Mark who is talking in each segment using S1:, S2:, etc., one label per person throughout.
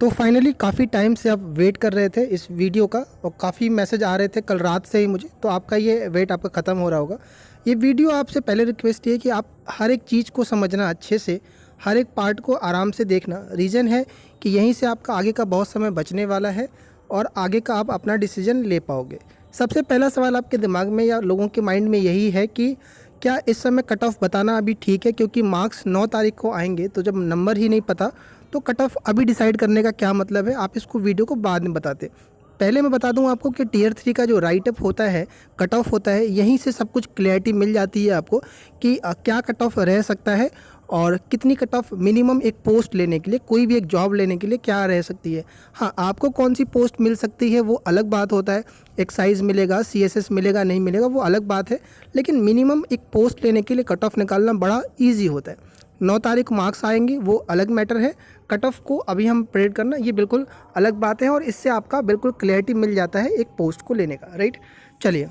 S1: तो फाइनली काफ़ी टाइम से आप वेट कर रहे थे इस वीडियो का और काफ़ी मैसेज आ रहे थे कल रात से ही मुझे, तो आपका ये वेट आपका ख़त्म हो रहा होगा। ये वीडियो आपसे पहले रिक्वेस्ट ये है कि आप हर एक चीज़ को समझना अच्छे से, हर एक पार्ट को आराम से देखना। रीज़न है कि यहीं से आपका आगे का बहुत समय बचने वाला है और आगे का आप अपना डिसीजन ले पाओगे। सबसे पहला सवाल आपके दिमाग में या लोगों के माइंड में यही है कि क्या इस समय कट ऑफ बताना अभी ठीक है, क्योंकि मार्क्स 9 तारीख को आएंगे, तो जब नंबर ही नहीं पता तो कट ऑफ अभी डिसाइड करने का क्या मतलब है। आप इसको वीडियो को बाद में बताते। पहले मैं बता दूं आपको कि टियर 3 का जो राइट अप होता है, कट ऑफ होता है, यहीं से सब कुछ क्लैरिटी मिल जाती है आपको कि क्या कट ऑफ रह सकता है और कितनी कट ऑफ मिनिमम एक पोस्ट लेने के लिए, कोई भी एक जॉब लेने के लिए क्या रह सकती है। हाँ, आपको कौन सी पोस्ट मिल सकती है वो अलग बात होता है, एक्साइज मिलेगा, सीएसएस मिलेगा, नहीं मिलेगा वो अलग बात है, लेकिन मिनिमम एक पोस्ट लेने के लिए कट ऑफ निकालना बड़ा ईजी होता है। 9 तारीख मार्क्स आएंगे वो अलग मैटर है, कट ऑफ को अभी हम प्रेडिक्ट करना ये बिल्कुल अलग बात है और इससे आपका बिल्कुल क्लैरिटी मिल जाता है एक पोस्ट को लेने का, राइट। चलिए,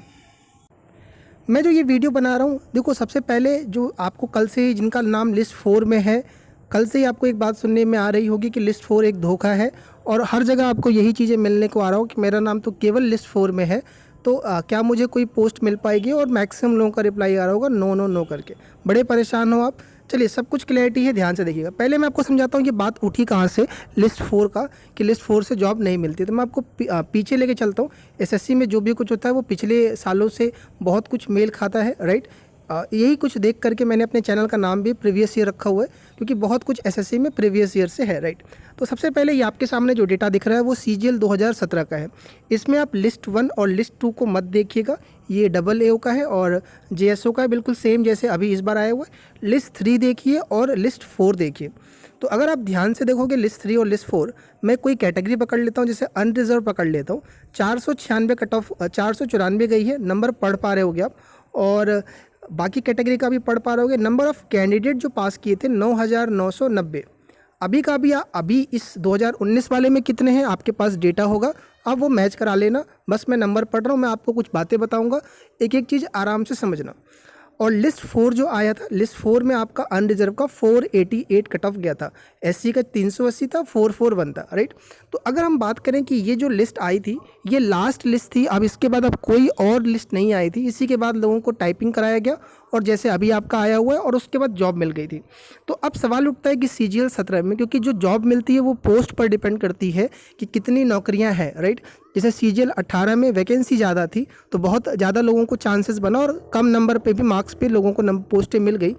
S1: मैं जो ये वीडियो बना रहा हूँ, देखो सबसे पहले जो आपको कल से ही जिनका नाम लिस्ट 4 में है, कल से ही आपको एक बात सुनने में आ रही होगी कि लिस्ट 4 एक धोखा है और हर जगह आपको यही चीज़ें मिलने को आ रहा हो कि मेरा नाम तो केवल लिस्ट 4 में है, तो क्या मुझे कोई पोस्ट मिल पाएगी, और मैक्सिमम लोगों का रिप्लाई आ रहा होगा नो नो नो करके, बड़े परेशान हो आप। चलिए, सब कुछ क्लैरिटी है, ध्यान से देखिएगा। पहले मैं आपको समझाता हूँ ये बात उठी कहाँ से लिस्ट 4 का, कि लिस्ट 4 से जॉब नहीं मिलती। तो मैं आपको पीछे लेके चलता हूँ। एसएससी में जो भी कुछ होता है वो पिछले सालों से बहुत कुछ मेल खाता है, राइट। यही कुछ देख करके मैंने अपने चैनल का नाम भी प्रीवियस ईयर रखा हुआ है, क्योंकि बहुत कुछ एसएससी में प्रीवियस ईयर से है, राइट। तो सबसे पहले ये आपके सामने जो डेटा दिख रहा है वो सीजीएल 2017 का है। इसमें आप लिस्ट 1 और लिस्ट 2 को मत देखिएगा, ये डबल एओ का है और जेएसओ का है, बिल्कुल सेम जैसे अभी इस बार आया हुआ है। लिस्ट 3 देखिए और लिस्ट 4 देखिए। तो अगर आप ध्यान से देखोगे लिस्ट 3 और लिस्ट 4, मैं कोई कैटेगरी पकड़ लेता हूँ, जैसे अनरिजर्व पकड़ लेता हूँ। 496 कट ऑफ 494 गई है, नंबर पढ़ पा रहे होगे आप, और बाकी कैटेगरी का भी पढ़ पा रहे होगे। नंबर ऑफ़ कैंडिडेट जो पास किए थे 9,990। अभी का भी अभी इस 2019 वाले में कितने हैं आपके पास डेटा होगा, आप वो मैच करा लेना। बस मैं नंबर पढ़ रहा हूँ, मैं आपको कुछ बातें बताऊँगा, एक एक चीज़ आराम से समझना। और लिस्ट 4 जो आया था, लिस्ट 4 में आपका अनरिजर्व का 488 कट ऑफ गया था, एससी का 380 था, 441 था, राइट। तो अगर हम बात करें कि ये जो लिस्ट आई थी ये लास्ट लिस्ट थी, अब इसके बाद अब कोई और लिस्ट नहीं आई थी। इसी के बाद लोगों को टाइपिंग कराया गया और जैसे अभी आपका आया हुआ है, और उसके बाद जॉब मिल गई थी। तो अब सवाल उठता है कि सीजीएल 17 में, क्योंकि जो जॉब मिलती है वो पोस्ट पर डिपेंड करती है कि कितनी नौकरियां हैं, राइट। जैसे सीजीएल 18 में वैकेंसी ज़्यादा थी तो बहुत ज़्यादा लोगों को चांसेस बना और कम नंबर पे भी मार्क्स पे लोगों को पोस्टें मिल गई।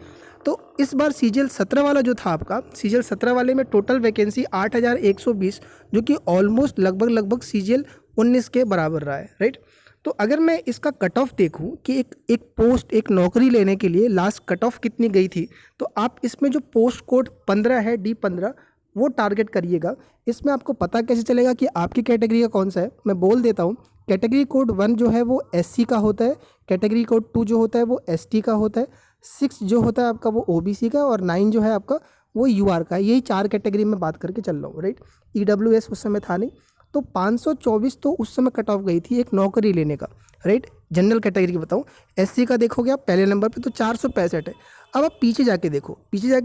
S1: तो इस बार सीजीएल 17 वाला जो था आपका, सीजीएल 17 वाले में टोटल वैकेंसी 8,120, जो कि ऑलमोस्ट लगभग सीजीएल 19 के बराबर रहा है, राइट। तो अगर मैं इसका कट ऑफ देखूं कि एक पोस्ट, एक नौकरी लेने के लिए लास्ट कट ऑफ कितनी गई थी, तो आप इसमें जो पोस्ट कोड 15 है, D15, वो टारगेट करिएगा। इसमें आपको पता कैसे चलेगा कि आपकी कैटेगरी का कौन सा है, मैं बोल देता हूँ। कैटेगरी कोड 1 जो है वो एससी का होता है, कैटेगरी कोड 2 जो होता है वो एसटी का होता है, 6 जो होता है आपका वो ओबीसी का, और 9 जो है आपका वो यूआर का है। यही 4 कैटेगरी में बात करके चल रहा हूँ, राइट। ईडब्ल्यूएस उस समय था नहीं। तो 524 तो उस समय कट ऑफ गई थी एक नौकरी लेने का, राइट। जनरल कैटेगरी की बताऊँ, एससी का देखोगे आप पहले नंबर पे तो 465 है। अब आप पीछे जाके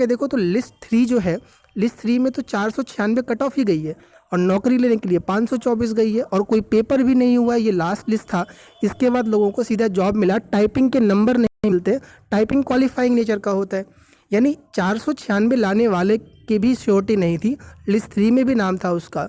S1: देखो तो लिस्ट 3 जो है, लिस्ट 3 में तो 496 कट ऑफ ही गई है और नौकरी लेने के लिए 524 गई है, और कोई पेपर भी नहीं हुआ है, ये लास्ट लिस्ट था। इसके बाद लोगों को सीधा जॉब मिला, टाइपिंग के नंबर नहीं मिलते, टाइपिंग क्वालिफाइंग नेचर का होता है, यानी 496 लाने वाले की भी श्योरिटी नहीं थी। लिस्ट 3 में भी नाम था उसका,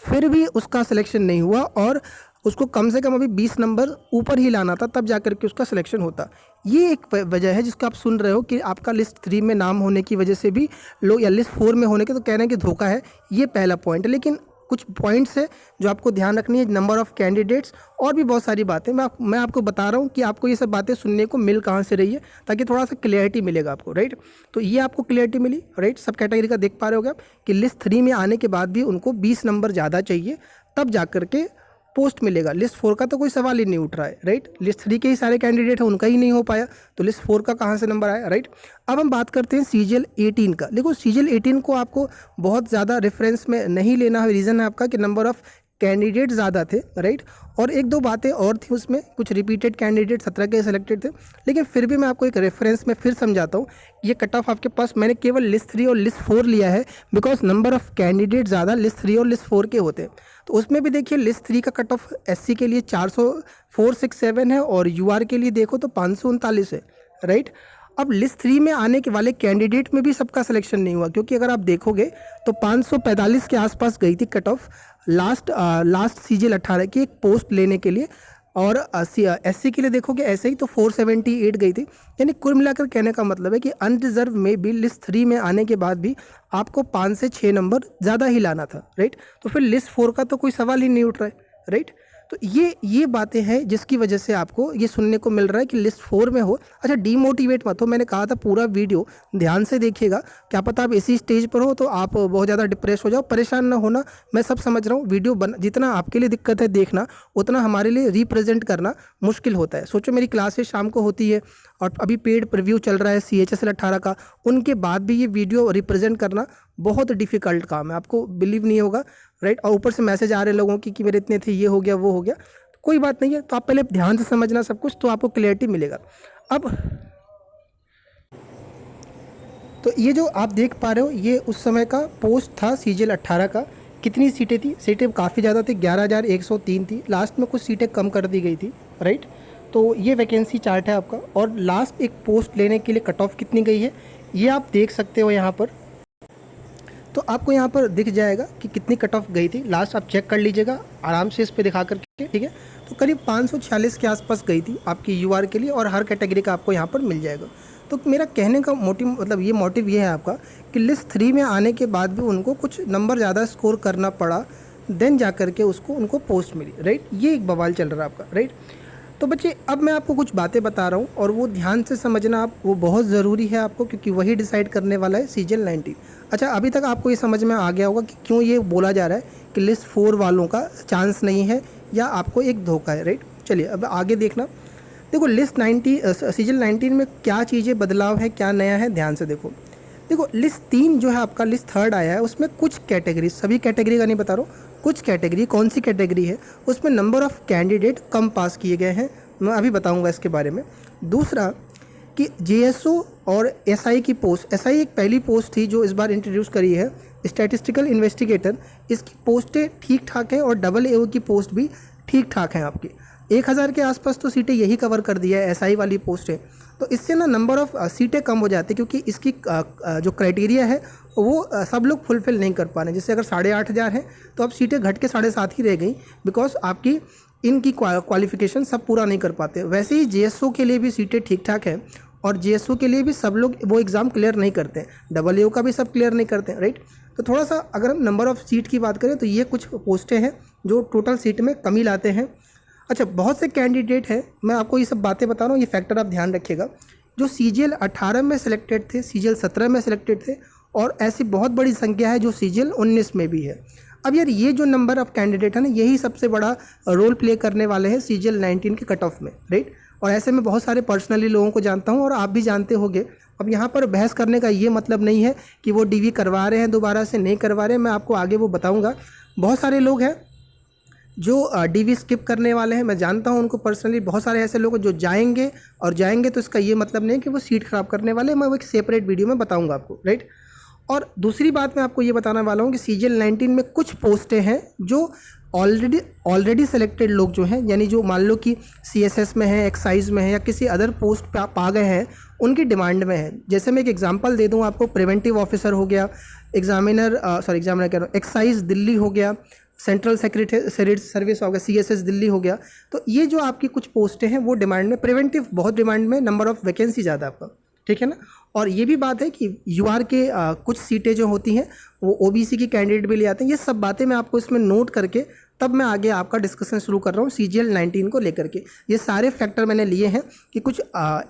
S1: फिर भी उसका सिलेक्शन नहीं हुआ और उसको कम से कम अभी 20 नंबर ऊपर ही लाना था, तब जाकर के उसका सिलेक्शन होता। ये एक वजह है जिसका आप सुन रहे हो कि आपका लिस्ट 3 में नाम होने की वजह से भी लोग, या लिस्ट 4 में होने के तो कह रहे हैं कि धोखा है। ये पहला पॉइंट है, लेकिन कुछ पॉइंट्स है जो आपको ध्यान रखनी है, नंबर ऑफ़ कैंडिडेट्स और भी बहुत सारी बातें। मैं आपको बता रहा हूँ कि आपको ये सब बातें सुनने को मिल कहाँ से रही है, ताकि थोड़ा सा क्लियरिटी मिलेगा आपको, राइट। तो ये आपको क्लियरिटी मिली, राइट। सब कैटेगरी का देख पा रहे होगे आप कि लिस्ट 3 में आने के बाद भी उनको 20 नंबर ज़्यादा चाहिए, तब जा कर के पोस्ट मिलेगा। लिस्ट 4 का तो कोई सवाल ही नहीं उठ रहा है, राइट। लिस्ट 3 के ही सारे कैंडिडेट हैं, उनका ही नहीं हो पाया, तो लिस्ट 4 का कहाँ से नंबर आया, राइट। अब हम बात करते हैं सीजीएल 18 का। देखो, सीजीएल 18 को आपको बहुत ज़्यादा रेफरेंस में नहीं लेना है। रीज़न है आपका कि नंबर ऑफ़ कैंडिडेट ज़्यादा थे, राइट। और एक दो बातें और थी उसमें, कुछ रिपीटेड कैंडिडेट 17 के सिलेक्टेड थे, लेकिन फिर भी मैं आपको एक रेफरेंस में फिर समझाता हूँ। ये कट ऑफ आपके पास मैंने केवल लिस्ट 3 और लिस्ट 4 लिया है, बिकॉज नंबर ऑफ कैंडिडेट ज़्यादा लिस्ट 3 और लिस्ट 4 के होते हैं। तो उसमें भी देखिए लिस्ट 3 का कट ऑफ SC के लिए 467 है और UR के लिए देखो तो 539 है, राइट। अब लिस्ट 3 में आने के वाले कैंडिडेट में भी सबका सिलेक्शन नहीं हुआ, क्योंकि अगर आप देखोगे तो 545 के आसपास गई थी कट ऑफ लास्ट CGL 18 की एक पोस्ट लेने के लिए, और SC के लिए देखोगे ऐसे ही तो 478 गई थी। यानी कुल मिलाकर कहने का मतलब है कि अनरिजर्व में भी लिस्ट 3 में आने के बाद भी आपको 5 से 6 नंबर ज़्यादा ही लाना था, राइट। तो फिर लिस्ट 4 का तो कोई सवाल ही नहीं उठ रहा है, राइट। तो ये बातें हैं जिसकी वजह से आपको ये सुनने को मिल रहा है कि लिस्ट 4 में हो। अच्छा, डीमोटिवेट मत हो, मैंने कहा था पूरा वीडियो ध्यान से देखिएगा, क्या पता आप इसी स्टेज पर हो तो आप बहुत ज़्यादा डिप्रेस हो जाओ। परेशान ना होना, मैं सब समझ रहा हूँ। वीडियो जितना आपके लिए दिक्कत है देखना, उतना हमारे लिए रिप्रेजेंट करना मुश्किल होता है। सोचो मेरी क्लासेस शाम को होती है और अभी पेड प्रीव्यू चल रहा है CHSL 18 का, उनके बाद भी ये वीडियो रिप्रेजेंट करना बहुत डिफ़िकल्ट काम है, आपको बिलीव नहीं होगा, राइट। और ऊपर से मैसेज आ रहे लोगों की कि मेरे इतने थे, ये हो गया वो हो गया। तो कोई बात नहीं है, तो आप पहले ध्यान से समझना सब कुछ, तो आपको क्लियरिटी मिलेगा। अब तो ये जो आप देख पा रहे हो ये उस समय का पोस्ट था CGL 18 का। कितनी सीटें थी? सीटें काफ़ी ज़्यादा थी, 11,103 थी। लास्ट में कुछ सीटें कम कर दी गई थी, राइट। तो ये वैकेंसी चार्ट है आपका, और लास्ट एक पोस्ट लेने के लिए कट ऑफ कितनी गई है ये आप देख सकते हो यहाँ पर। तो आपको यहाँ पर दिख जाएगा कि कितनी कट ऑफ गई थी लास्ट, आप चेक कर लीजिएगा आराम से इस पे दिखा करके, ठीक है। तो करीब 546 के आसपास गई थी आपकी UR के लिए, और हर कैटेगरी का आपको यहाँ पर मिल जाएगा। तो मेरा कहने का मोटिव ये है आपका कि लिस्ट 3 में आने के बाद भी उनको कुछ नंबर ज़्यादा स्कोर करना पड़ा, देन जा करके उनको पोस्ट मिली, राइट। ये एक बवाल चल रहा है आपका, राइट। तो बच्चे अब मैं आपको कुछ बातें बता रहा हूँ और वो ध्यान से समझना आप, वो बहुत ज़रूरी है आपको, क्योंकि वही डिसाइड करने वाला है CGL 19। अच्छा, अभी तक आपको ये समझ में आ गया होगा कि क्यों ये बोला जा रहा है कि लिस्ट 4 वालों का चांस नहीं है या आपको एक धोखा है, राइट। चलिए अब आगे देखना। देखो लिस्ट 19 CGL 19 में क्या चीज़ें बदलाव है, क्या नया है, ध्यान से देखो। देखो लिस्ट 3 जो है आपका, लिस्ट 3 आया है, उसमें कुछ कैटेगरी, सभी कैटेगरी का नहीं बता रहा हूँ, कुछ कैटेगरी, कौन सी कैटेगरी है उसमें नंबर ऑफ़ कैंडिडेट कम पास किए गए हैं, मैं अभी बताऊंगा इसके बारे में। दूसरा कि JSO और SI की पोस्ट, SI एक पहली पोस्ट थी जो इस बार इंट्रोड्यूस करी है, स्टैटिस्टिकल इन्वेस्टिगेटर, इसकी पोस्टें ठीक ठाक हैं और AAO की पोस्ट भी ठीक ठाक हैं आपकी। 1000 के आसपास तो सीटें यही कवर कर दिया है SI वाली पोस्टें। तो इससे ना नंबर ऑफ़ सीटें कम हो जाती है, क्योंकि इसकी जो क्राइटेरिया है वो सब लोग फुलफ़िल नहीं कर पा रहे। जैसे अगर 8,500 हैं तो अब सीटें घट के 7.5 ही रह गई, बिकॉज आपकी इनकी क्वालिफ़िकेशन सब पूरा नहीं कर पाते। वैसे ही JSO के लिए भी सीटें ठीक ठाक हैं, और JSO के लिए भी सब लोग वो एग्ज़ाम क्लियर नहीं करते हैं, AAO का भी सब क्लियर नहीं करते हैं, राइट। तो थोड़ा सा अगर हम नंबर ऑफ़ सीट की बात करें तो ये कुछ पोस्टें हैं जो टोटल सीट में कमी लाते हैं। अच्छा, बहुत से कैंडिडेट हैं, मैं आपको ये सब बातें बता रहा हूँ, ये फैक्टर आप ध्यान रखिएगा, जो CGL 18 में सिलेक्टेड थे, CGL 17 में सिलेक्टेड थे, और ऐसी बहुत बड़ी संख्या है जो CGL 19 में भी है। अब यार ये जो नंबर ऑफ़ कैंडिडेट है ना, यही सबसे बड़ा रोल प्ले करने वाले हैं CGL 19 के कट ऑफ में, राइट। और ऐसे में बहुत सारे पर्सनली लोगों को जानता हूँ और आप भी जानते होंगे। अब यहाँ पर बहस करने का ये मतलब नहीं है कि वो DV करवा रहे हैं दोबारा से, नहीं करवा रहे हैं, मैं आपको आगे वो बताऊँगा। बहुत सारे लोग हैं जो DV स्किप करने वाले हैं, मैं जानता हूँ उनको पर्सनली। बहुत सारे ऐसे लोग जो जाएंगे तो इसका ये मतलब नहीं है कि वो सीट ख़राब करने वाले हैं, मैं वो एक सेपरेट वीडियो में बताऊँगा आपको, राइट। और दूसरी बात मैं आपको ये बताने वाला हूँ कि CGL 19 में कुछ पोस्टें हैं जो ऑलरेडी सेलेक्टेड लोग जो हैं, यानी जो मान लो कि CSS में है, एक्साइज में है, या किसी अदर पोस्ट पे पा गए हैं, उनकी डिमांड में है। जैसे मैं एक एग्जांपल दे दूं आपको, प्रिवेंटिव ऑफिसर हो गया, एग्जामिनर कह रहा हूँ, एक्साइज दिल्ली हो गया, सेंट्रल सेक्रेटरी सर्विस हो गया, CSS दिल्ली हो गया। तो ये जो आपकी कुछ पोस्टें हैं वो डिमांड में, प्रिवेंटिव बहुत डिमांड में, नंबर ऑफ़ वैकेंसी ज़्यादा आपका, ठीक है ना। और ये भी बात है कि UR के कुछ सीटें जो होती हैं वो OBC की कैंडिडेट भी ले आते हैं। ये सब बातें मैं आपको इसमें नोट करके तब मैं आगे आपका डिस्कशन शुरू कर रहा हूँ CGL 19 को लेकर के। ये सारे फैक्टर मैंने लिए हैं कि कुछ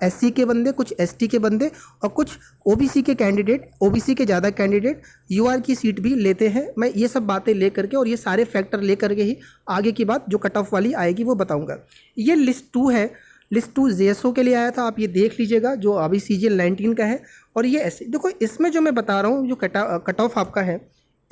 S1: SC के बंदे, कुछ ST के बंदे और कुछ OBC के कैंडिडेट, OBC के ज़्यादा कैंडिडेट UR की सीट भी लेते हैं। मैं ये सब बातें ले करके और ये सारे फैक्टर ले करके ही आगे की बात जो कट ऑफ वाली आएगी वो बताऊँगा। ये लिस्ट 2 है, लिस्ट 2 JSO के लिए आया था, आप ये देख लीजिएगा, जो अभी CGL 19 का है। और ये ऐसे देखो, इसमें जो मैं बता रहा हूँ, जो कट ऑफ आपका है,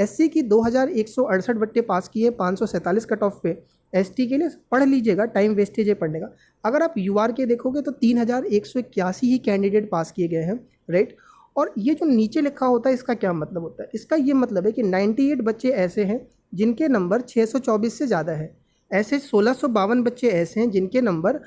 S1: एससी की 2168 बट्टे पास किए 547 कट ऑफ पे। एसटी के लिए पढ़ लीजिएगा, टाइम वेस्टेज है पढ़ने का। अगर आप यूआर के देखोगे तो 3181 ही कैंडिडेट पास किए गए हैं, राइट। और ये जो नीचे लिखा होता है इसका क्या मतलब होता है? इसका ये मतलब है कि 98 बच्चे ऐसे हैं जिनके नंबर 624 से ज़्यादा है। ऐसे 1652 बच्चे ऐसे हैं जिनके नंबर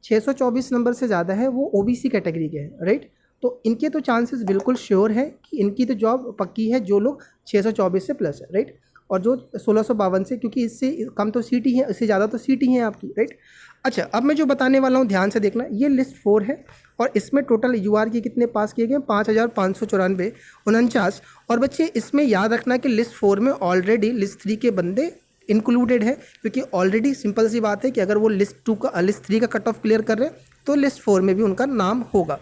S1: 624 नंबर से ज़्यादा है, वो ओबीसी कैटेगरी के हैं, राइट। तो इनके तो चांसेस बिल्कुल श्योर है कि इनकी तो जॉब पक्की है, जो लोग 624 से प्लस है, राइट। और जो 1652 से, क्योंकि इससे कम तो सीट ही है, इससे ज़्यादा तो सीट ही है आपकी, राइट। अच्छा, अब मैं जो बताने वाला हूँ ध्यान से देखना, ये लिस्ट 4 है और इसमें टोटल यूआर के कितने पास किए गए? 5594 49। और बच्चे इसमें याद रखना कि लिस्ट 4 में ऑलरेडी लिस्ट 3 के बंदे इंक्लूडेड है, क्योंकि ऑलरेडी सिंपल सी बात है कि अगर वो लिस्ट 3 का कट ऑफ क्लियर कर रहे हैं तो लिस्ट 4 में भी उनका नाम होगा।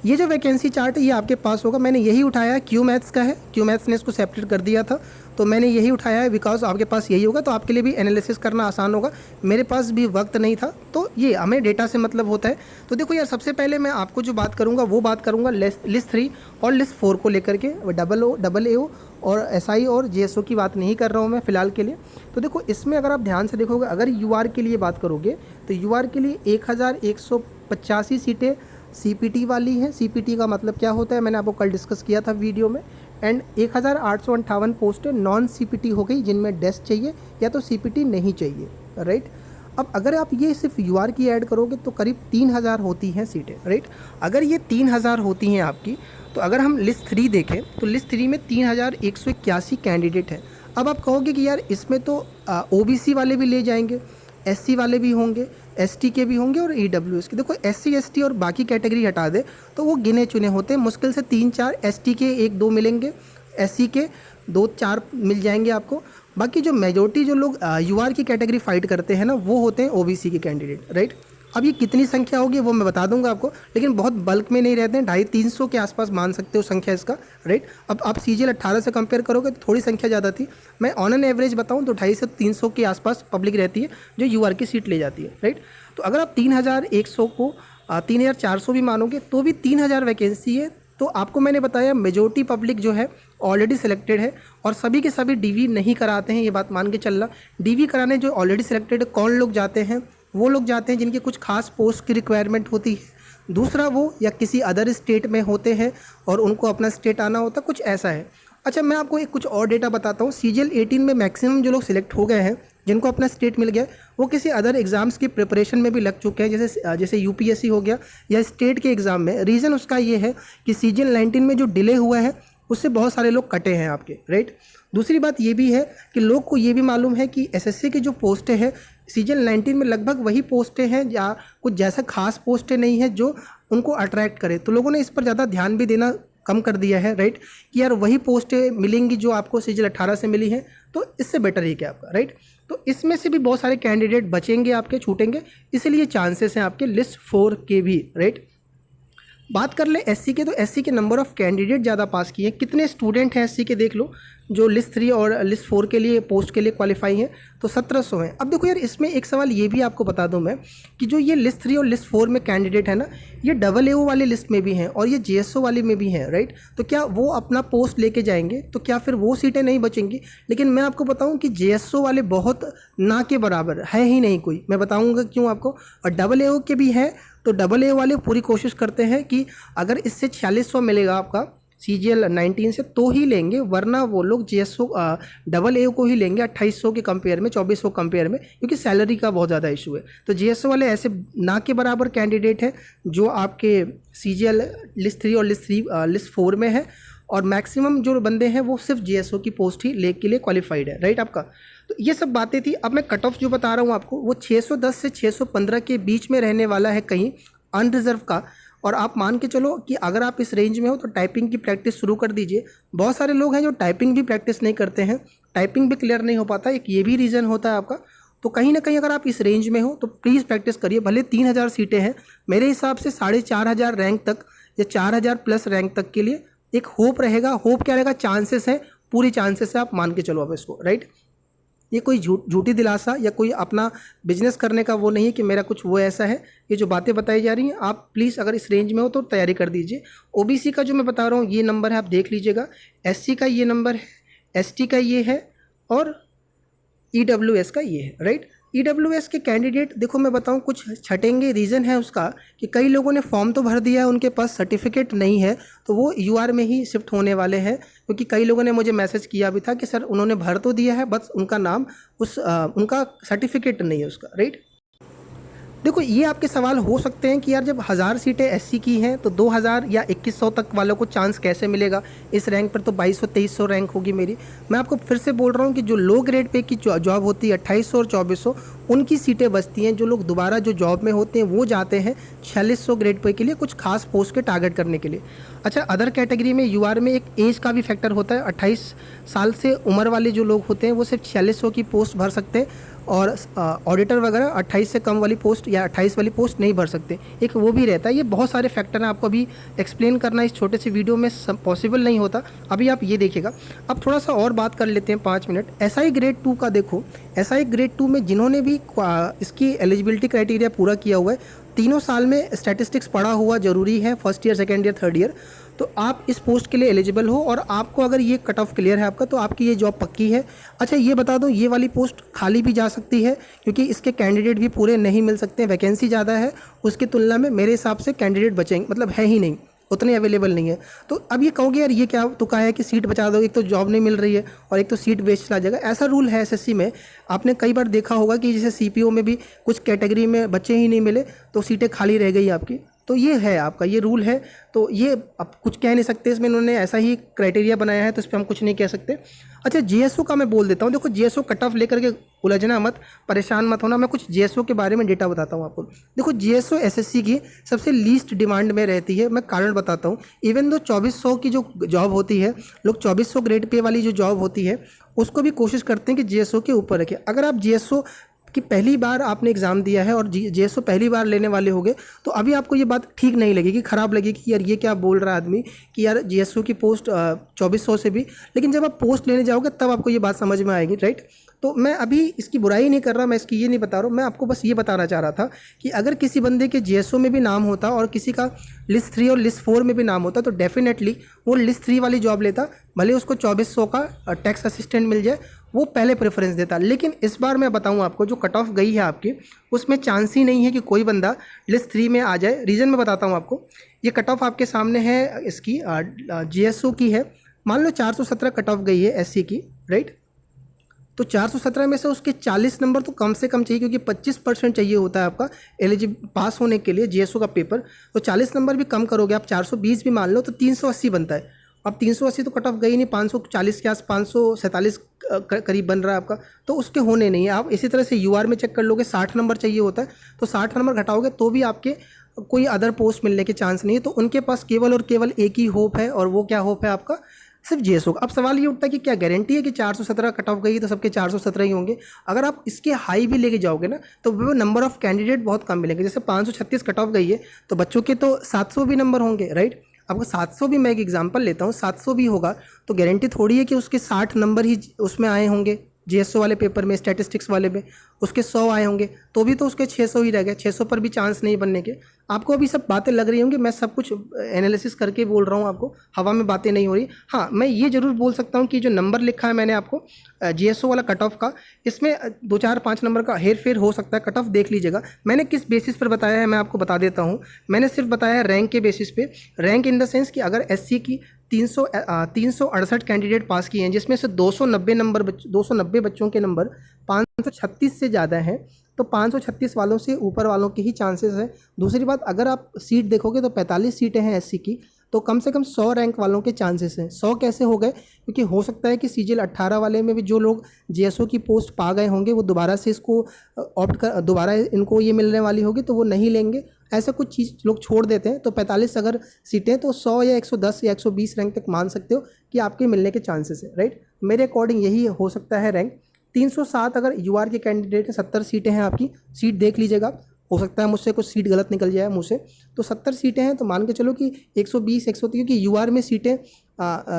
S1: ये जो वैकेंसी चार्ट है ये आपके पास होगा, मैंने यही उठाया है, क्यू मैथ्स का है, क्यू मैथ्स ने इसको सेपरेट कर दिया था तो मैंने यही उठाया है, बिकॉज आपके पास यही होगा तो आपके लिए भी एनालिसिस करना आसान होगा। मेरे पास भी वक्त नहीं था तो ये हमें डेटा से मतलब होता है। तो देखो यार, सबसे पहले मैं आपको जो बात करूँगा वो बात करूँगा लिस्ट 3 और लिस्ट 4 को लेकर के, डबल ए और SI और JSO की बात नहीं कर रहा हूँ मैं फ़िलहाल के लिए। तो देखो इसमें अगर आप ध्यान से देखोगे, अगर UR के लिए बात करोगे तो UR के लिए 1185 सीटें CPT वाली हैं। CPT का मतलब क्या होता है मैंने आपको कल डिस्कस किया था वीडियो में। एंड 1858 पोस्टें नॉन CPT हो गई, जिनमें डेस्क चाहिए या तो CPT नहीं चाहिए, राइट। अब अगर आप ये सिर्फ UR की ऐड करोगे तो करीब 3000 होती हैं सीटें, राइट। अगर ये 3000 होती हैं आपकी, तो अगर हम लिस्ट 3 देखें तो लिस्ट 3 में 3181 कैंडिडेट हैं। अब आप कहोगे कि यार इसमें तो OBC वाले भी ले जाएंगे, SC वाले भी होंगे, ST के भी होंगे और EWS के। देखो SC ST और बाकी कैटेगरी हटा दे तो वो गिने चुने होते हैं, मुश्किल से 3-4, ST के 1-2 मिलेंगे, SC के 2-4 मिल जाएंगे आपको। बाकी जो मेजोरिटी जो लोग UR की कैटेगरी फाइट करते हैं ना, वो होते हैं OBC के कैंडिडेट, राइट। अब ये कितनी संख्या होगी वो मैं बता दूंगा आपको, लेकिन बहुत बल्क में नहीं रहते हैं, 250-300 के आसपास मान सकते हो संख्या इसका, राइट। अब आप CGL 18 से कंपेयर करोगे तो थोड़ी संख्या ज़्यादा थी। मैं ऑन एन एवरेज बताऊं तो 250 से 300 के आसपास पब्लिक रहती है जो UR की सीट ले जाती है, राइट। तो अगर आप 3100 को 3400 भी मानोगे तो भी 3000 वैकेंसी है। तो आपको मैंने बताया मेजोरिटी पब्लिक जो है ऑलरेडी सिलेक्टेड है और सभी के सभी DV नहीं कराते हैं, ये बात मान के चलना। DV कराने जो ऑलरेडी सिलेक्टेड है, कौन लोग जाते हैं? वो लोग जाते हैं जिनकी कुछ खास पोस्ट की रिक्वायरमेंट होती है, दूसरा वो या किसी अदर स्टेट में होते हैं और उनको अपना स्टेट आना होता, कुछ ऐसा है। अच्छा, मैं आपको एक कुछ और डेटा बताता हूँ। CGL 18 में मैक्सिमम जो लोग सिलेक्ट हो गए हैं, जिनको अपना स्टेट मिल गया, वो किसी अदर एग्ज़ाम्स की प्रिपरेशन में भी लग चुके हैं, जैसे UPSC हो गया या स्टेट के एग्ज़ाम में। रीज़न उसका ये है कि CGL 19 में जो डिले हुआ है उससे बहुत सारे लोग कटे हैं आपके, राइट। दूसरी बात ये भी है कि लोग को ये भी मालूम है कि SSC की जो पोस्टें हैं CGL 19 में लगभग वही पोस्टें हैं, या कुछ जैसा खास पोस्टें नहीं है जो उनको अट्रैक्ट करे। तो लोगों ने इस पर ज़्यादा ध्यान भी देना कम कर दिया है, राइट, कि यार वही पोस्टें मिलेंगी जो आपको CGL 18 से मिली हैं, तो इससे बेटर ही क्या आपका, राइट। तो इसमें से भी बहुत सारे कैंडिडेट बचेंगे आपके, छूटेंगे, इसीलिए चांसेस हैं आपके लिस्ट 4 के भी, राइट। बात कर ले SC के, तो SC के नंबर ऑफ़ कैंडिडेट ज़्यादा पास किए। कितने स्टूडेंट हैं SC के देख लो, जो लिस्ट 3 और लिस्ट 4 के लिए पोस्ट के लिए क्वालिफाई हैं, तो 1700 हैं। अब देखो यार, इसमें एक सवाल ये भी आपको बता दूं मैं कि जो ये लिस्ट 3 और लिस्ट 4 में कैंडिडेट है ना, ये AAO वाली लिस्ट में भी हैं और ये JSO वाली में भी हैं, राइट। तो क्या वो अपना पोस्ट लेके जाएंगे? तो क्या फिर वो सीटें नहीं बचेंगी? लेकिन मैं आपको बताऊँ कि JSO वाले बहुत ना के बराबर है ही नहीं कोई, मैं बताऊँगा क्यों आपको। और AAO के भी हैं, तो AA वाले पूरी कोशिश करते हैं कि अगर इससे 4600 मिलेगा आपका CGL 19 से तो ही लेंगे, वरना वो लोग JSO AA को ही लेंगे 2800 के कंपेयर में, 2400 कंपेयर में, क्योंकि सैलरी का बहुत ज़्यादा इशू है। तो JSO वाले ऐसे ना के बराबर कैंडिडेट हैं जो आपके CGL लिस्ट 3 और लिस्ट 4 में है, और मैक्सिमम जो बंदे हैं वो सिर्फ JSO की पोस्ट ही ले के लिए क्वालिफाइड है, राइट आपका। तो ये सब बातें थी। अब मैं कट ऑफ जो बता रहा हूँ आपको, वो 610 से 615 के बीच में रहने वाला है कहीं अनरिजर्व का। और आप मान के चलो कि अगर आप इस रेंज में हो तो टाइपिंग की प्रैक्टिस शुरू कर दीजिए। बहुत सारे लोग हैं जो टाइपिंग भी प्रैक्टिस नहीं करते हैं, टाइपिंग भी क्लियर नहीं हो पाता, एक ये भी रीज़न होता है आपका। तो कहीं ना कहीं अगर आप इस रेंज में हो तो प्लीज़ प्रैक्टिस करिए। भले 3000 सीटें हैं, मेरे हिसाब से 4500 रैंक तक या 4000 प्लस रैंक तक के लिए एक होप रहेगा। होप क्या रहेगा? चांसेस है, पूरी चांसेस है, आप मान के चलो अब इसको, राइट। ये कोई झूठी दिलासा या कोई अपना बिजनेस करने का वो नहीं है कि मेरा कुछ वो ऐसा है। ये जो बातें बताई जा रही हैं, आप प्लीज़ अगर इस रेंज में हो तो तैयारी कर दीजिए। OBC का जो मैं बता रहा हूँ ये नंबर है, आप देख लीजिएगा। SC का ये नंबर है, ST का ये है और EWS का ये है, राइट। EWS के कैंडिडेट देखो मैं बताऊं कुछ छटेंगे, रीज़न है उसका कि कई लोगों ने फॉर्म तो भर दिया है, उनके पास सर्टिफिकेट नहीं है, तो वो UR में ही शिफ्ट होने वाले हैं। क्योंकि कई लोगों ने मुझे मैसेज किया भी था कि सर उन्होंने भर तो दिया है, बस उनका नाम उनका सर्टिफिकेट नहीं है उसका, राइट। देखो ये आपके सवाल हो सकते हैं कि यार जब 1000 सीटें SC की हैं तो 2000 या 2100 तक वालों को चांस कैसे मिलेगा। इस रैंक पर तो 2200-2300 रैंक होगी मेरी। मैं आपको फिर से बोल रहा हूँ कि जो लो ग्रेड पे की जॉब होती है 2800 और 2400 उनकी सीटें बचती हैं। जो लोग दोबारा जो जॉब में होते हैं वो जाते हैं 4600 ग्रेड पे के लिए, कुछ खास पोस्ट के टारगेट करने के लिए। अच्छा, अदर कैटेगरी में UR में एक एज का भी फैक्टर होता है। 28 साल से उम्र वाले जो लोग होते हैं वो सिर्फ 4600 की पोस्ट भर सकते हैं और ऑडिटर वगैरह 28 से कम वाली पोस्ट या 28 वाली पोस्ट नहीं भर सकते, एक वो भी रहता है। ये बहुत सारे फैक्टर हैं, आपको अभी एक्सप्लेन करना इस छोटे से वीडियो में पॉसिबल नहीं होता। अभी आप ये देखिएगा। अब थोड़ा सा और बात कर लेते हैं 5 मिनट। SI ग्रेड 2 का देखो, SI ग्रेड 2 में जिन्होंने भी इसकी एलिजिबिलिटी क्राइटेरिया पूरा किया हुआ है, 3 साल में स्टैटिस्टिक्स पढ़ा हुआ ज़रूरी है, first year, second year, third year, तो आप इस पोस्ट के लिए एलिजिबल हो। और आपको अगर ये कट ऑफ क्लियर है आपका तो आपकी ये जॉब पक्की है। अच्छा ये बता दूं, ये वाली पोस्ट खाली भी जा सकती है क्योंकि इसके कैंडिडेट भी पूरे नहीं मिल सकते, वैकेंसी ज़्यादा है उसकी तुलना में। मेरे हिसाब से कैंडिडेट बचेंगे, मतलब है ही नहीं, उतने अवेलेबल नहीं है। तो अब ये कहोगे यार ये क्या तुका है कि सीट बचा दो, एक तो जॉब नहीं मिल रही है और एक तो सीट वेस्ट चला जाएगा। ऐसा रूल है SSC में। आपने कई बार देखा होगा कि जैसे CPO में भी कुछ कैटेगरी में बच्चे ही नहीं मिले तो सीटें खाली रह गई आपकी। तो ये है आपका, ये रूल है। तो ये अब कुछ कह नहीं सकते इसमें, इन्होंने ऐसा ही क्राइटेरिया बनाया है तो इस पर हम कुछ नहीं कह सकते। अच्छा GSO का मैं बोल देता हूँ। देखो GSO कट ऑफ लेकर के उलझना मत, परेशान मत होना। मैं कुछ GSO के बारे में डेटा बताता हूँ आपको। देखो GSO SSC की सबसे लीस्ट डिमांड में रहती है। मैं कारण बताता हूँ। इवन दो 2400 की जो जॉब होती है, लोग 2400 ग्रेड पे वाली जो जॉब होती है उसको भी कोशिश करते हैं कि GSO के ऊपर रखें। अगर आप GSO कि पहली बार आपने एग्ज़ाम दिया है और GSO पहली बार लेने वाले होंगे तो अभी आपको ये बात ठीक नहीं लगेगी, ख़राब लगेगी कि यार ये क्या बोल रहा है आदमी कि यार GSO की पोस्ट 2400 से भी। लेकिन जब आप पोस्ट लेने जाओगे तब आपको ये बात समझ में आएगी, राइट। तो मैं अभी इसकी बुराई नहीं कर रहा, मैं इसकी ये नहीं बता रहा हूँ, मैं आपको बस ये बताना चाह रहा था कि अगर किसी बंदे के GSO में भी नाम होता और किसी का लिस्ट 3 और लिस्ट 4 में भी नाम होता तो डेफिनेटली वो लिस्ट 3 वाली जॉब लेता, भले उसको 2400 का टैक्स असिस्टेंट मिल जाए, वो पहले प्रेफरेंस देता। लेकिन इस बार मैं बताऊं आपको, जो कट ऑफ गई है आपकी उसमें चांस ही नहीं है कि कोई बंदा लिस्ट 3 में आ जाए। रीज़न मैं बताता हूं आपको। ये कट ऑफ आपके सामने है, इसकी GSO की है। मान लो 417 कट ऑफ गई है SC की, राइट। तो 417 में से उसके 40 नंबर तो कम से कम चाहिए, क्योंकि 25% चाहिए होता है आपका एलिजिबल पास होने के लिए GSO का पेपर। तो 40 नंबर भी कम करोगे आप, 420 भी मान लो तो 380 बनता है। अब 380 तो कट ऑफ गई नहीं, 540 के आस 547 करीब बन रहा है आपका, तो उसके होने नहीं है। आप इसी तरह से UR में चेक कर लोगे, 60 नंबर चाहिए होता है, तो 60 नंबर घटाओगे तो भी आपके कोई अदर पोस्ट मिलने के चांस नहीं है। तो उनके पास केवल और केवल एक ही होप है, और वो क्या होप है आपका, सिर्फ GSO का। अब सवाल ये उठता है कि क्या गारंटी है कि 417 कट ऑफ गई तो सबके 417 ही होंगे। अगर आप इसके हाई भी लेके जाओगे ना तो वो नंबर ऑफ कैंडिडेट बहुत कम मिलेंगे। जैसे 536 कट ऑफ गई है तो बच्चों के तो 700 भी नंबर होंगे, राइट। आपको 700 भी, मैं एक एग्जांपल लेता हूँ, 700 भी होगा तो गारंटी थोड़ी है कि उसके 60 नंबर ही उसमें आए होंगे GSO वाले पेपर में, स्टैटिस्टिक्स वाले में उसके 100 आए होंगे तो भी तो उसके 600 ही रह गए, 600 पर भी चांस नहीं बनने के। आपको अभी सब बातें लग रही होंगी, मैं सब कुछ एनालिसिस करके बोल रहा हूँ, आपको हवा में बातें नहीं हो रही। हाँ, मैं ये ज़रूर बोल सकता हूँ कि जो नंबर लिखा है मैंने आपको GSO वाला कट ऑफ का, इसमें 2-4-5 नंबर का हेर फेर हो सकता है। कट ऑफ देख लीजिएगा। मैंने किस बेसिस पर बताया है मैं आपको बता देता हूँ। मैंने सिर्फ बताया है रैंक के बेसिस पे। रैंक इन द सेंस कि अगर SC की 368 कैंडिडेट पास किए हैं, जिसमें से 290 बच्चों के नंबर 536 से ज़्यादा हैं, तो 536 वालों से ऊपर वालों के ही चांसेस हैं। दूसरी बात, अगर आप सीट देखोगे तो 45 सीटें हैं SC की, तो कम से कम 100 रैंक वालों के चांसेस हैं। 100 कैसे हो गए, क्योंकि हो सकता है कि CGL 18 वाले में भी जो लोग GSO की पोस्ट पा गए होंगे वो दोबारा से इसको ऑप्ट कर, दोबारा इनको ये मिलने वाली होगी तो वो नहीं लेंगे। ऐसा कुछ चीज़ लोग छोड़ देते हैं। तो 45 अगर सीटें तो 100 या 110 या 120 रैंक तक मान सकते हो कि आपके मिलने के चांसेस है, राइट। मेरे अकॉर्डिंग यही हो सकता है रैंक। 307 अगर UR के कैंडिडेट है, 70 सीटें हैं आपकी, सीट देख लीजिएगा। हो सकता है मुझसे कुछ सीट गलत निकल जाए मुँह से, तो 70 सीटें हैं तो मान के चलो कि 120 130, क्योंकि UR में सीटें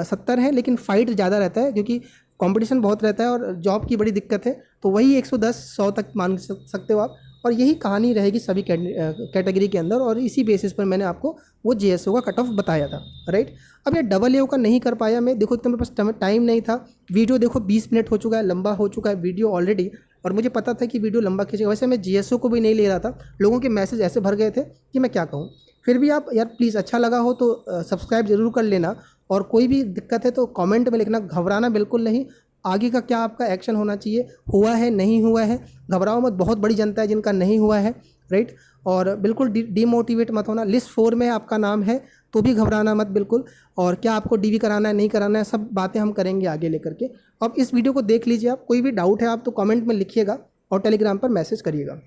S1: 70 हैं लेकिन फाइट ज़्यादा रहता है क्योंकि कंपटीशन बहुत रहता है और जॉब की बड़ी दिक्कत है, तो वही 110-100 तक मान सकते हो आप। और यही कहानी रहेगी सभी कैटेगरी के अंदर, और इसी बेसिस पर मैंने आपको वो JSO का कट ऑफ बताया था, राइट। अब ये AO का नहीं कर पाया मैं, देखो इतना मेरे पास टाइम नहीं था। वीडियो देखो 20 मिनट हो चुका है, लंबा हो चुका है वीडियो ऑलरेडी, और मुझे पता था कि वीडियो लंबा खींचेगा। वैसे मैं JSO को भी नहीं ले रहा था, लोगों के मैसेज ऐसे भर गए थे कि मैं क्या कहूँ। फिर भी आप यार प्लीज़, अच्छा लगा हो तो सब्सक्राइब जरूर कर लेना, और कोई भी दिक्कत है तो कमेंट में लिखना, घबराना बिल्कुल नहीं। आगे का क्या आपका एक्शन होना चाहिए, हुआ है नहीं हुआ है, घबराओ मत, बहुत बड़ी जनता है जिनका नहीं हुआ है, राइट। और बिल्कुल डीमोटिवेट मत होना। लिस्ट 4 में आपका नाम है तो भी घबराना मत बिल्कुल। और क्या आपको DV कराना है नहीं कराना है, सब बातें हम करेंगे आगे लेकर के। अब इस वीडियो को देख लीजिए आप, कोई भी डाउट है आप तो कमेंट में लिखिएगा और टेलीग्राम पर मैसेज करिएगा।